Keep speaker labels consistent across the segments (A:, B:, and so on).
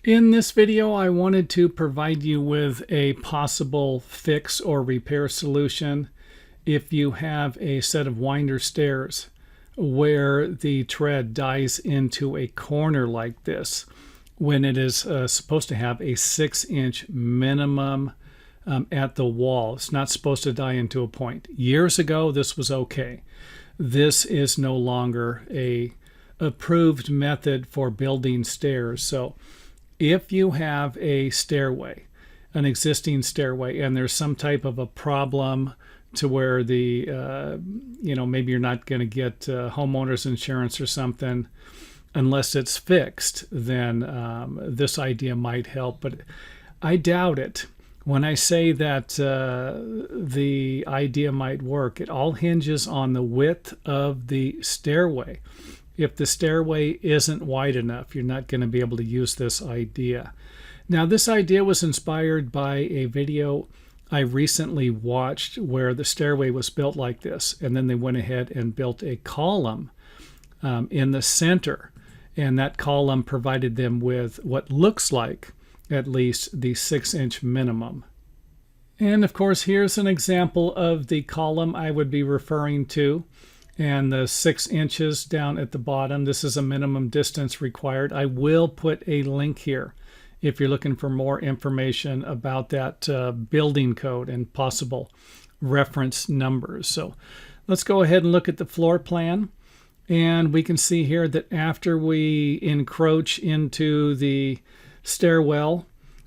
A: In this video, I wanted to provide you with a possible fix or repair solution if you have a set of winder stairs where the tread dies into a corner like this when it is supposed to have a 6-inch minimum at the wall. It's not supposed to die into a point. Years ago, this was okay. This is no longer a approved method for building stairs. So if you have a stairway, an existing stairway, and there's some type of a problem to where maybe you're not going to get homeowners insurance or something unless it's fixed, then this idea might help. But I doubt it. When I say that the idea might work, it all hinges on the width of the stairway. If the stairway isn't wide enough, you're not going to be able to use this idea. Now, this idea was inspired by a video I recently watched where the stairway was built like this, and then they went ahead and built a column in the center, and that column provided them with what looks like at least the 6-inch minimum. And of course, here's an example of the column I would be referring to. And the 6 inches down at the bottom, this is a minimum distance required. I will put a link here if you're looking for more information about that building code and possible reference numbers. So let's go ahead and look at the floor plan. And we can see here that after we encroach into the stairwell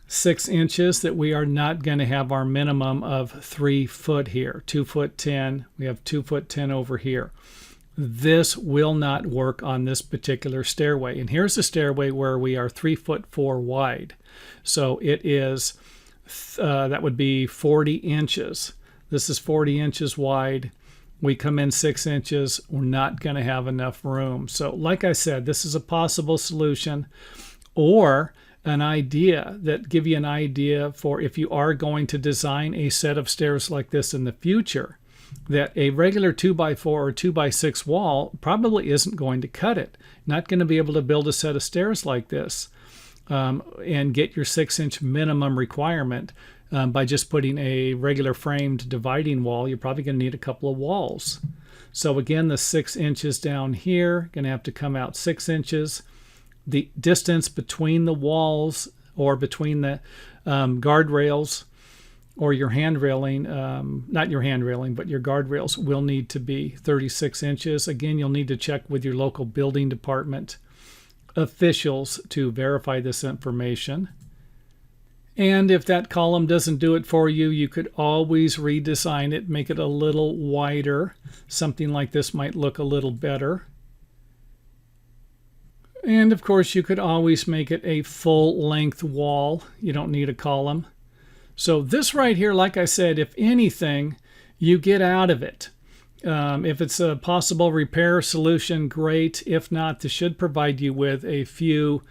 A: 6 inches, that we are not going to have our minimum of 3 foot here, 2'10". We have 2'10" over here. This will not work on this particular stairway. And here's a stairway where we are 3'4" wide. So it is, that would be 40 inches. This is 40 inches wide. We come in 6 inches. We're not going to have enough room. So like I said, this is a possible solution, or an idea that give you an idea for if you are going to design a set of stairs like this in the future, that a regular 2x4 or 2x6 wall probably isn't going to cut it. Not going to be able to build a set of stairs like this and get your 6-inch minimum requirement by just putting a regular framed dividing wall. You're probably going to need a couple of walls. So again, the 6 inches down here, going to have to come out 6 inches. The distance between the walls or between the guardrails or your hand railing, not your hand railing, but your guardrails will need to be 36 inches. Again, you'll need to check with your local building department officials to verify this information. And if that column doesn't do it for you, you could always redesign it, make it a little wider. Something like this might look a little better. And of course, you could always make it a full-length wall. You don't need a column. So this right here, like I said, if anything, you get out of it. If it's a possible repair solution, great. If not, this should provide you with a few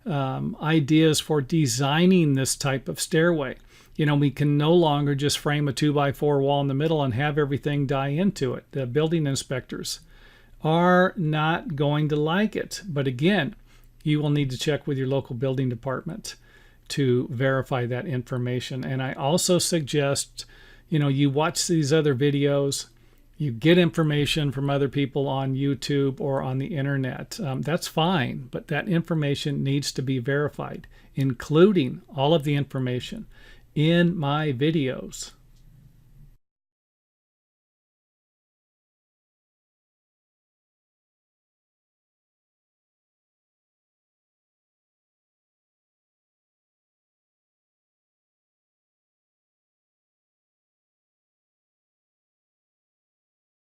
A: ideas for designing this type of stairway. You know, we can no longer just frame a 2x4 wall in the middle and have everything die into it. The building inspectors are not going to like it. But again, you will need to check with your local building department to verify that information. And I also suggest, you watch these other videos, you get information from other people on YouTube or on the internet. That's fine, but that information needs to be verified, including all of the information in my videos.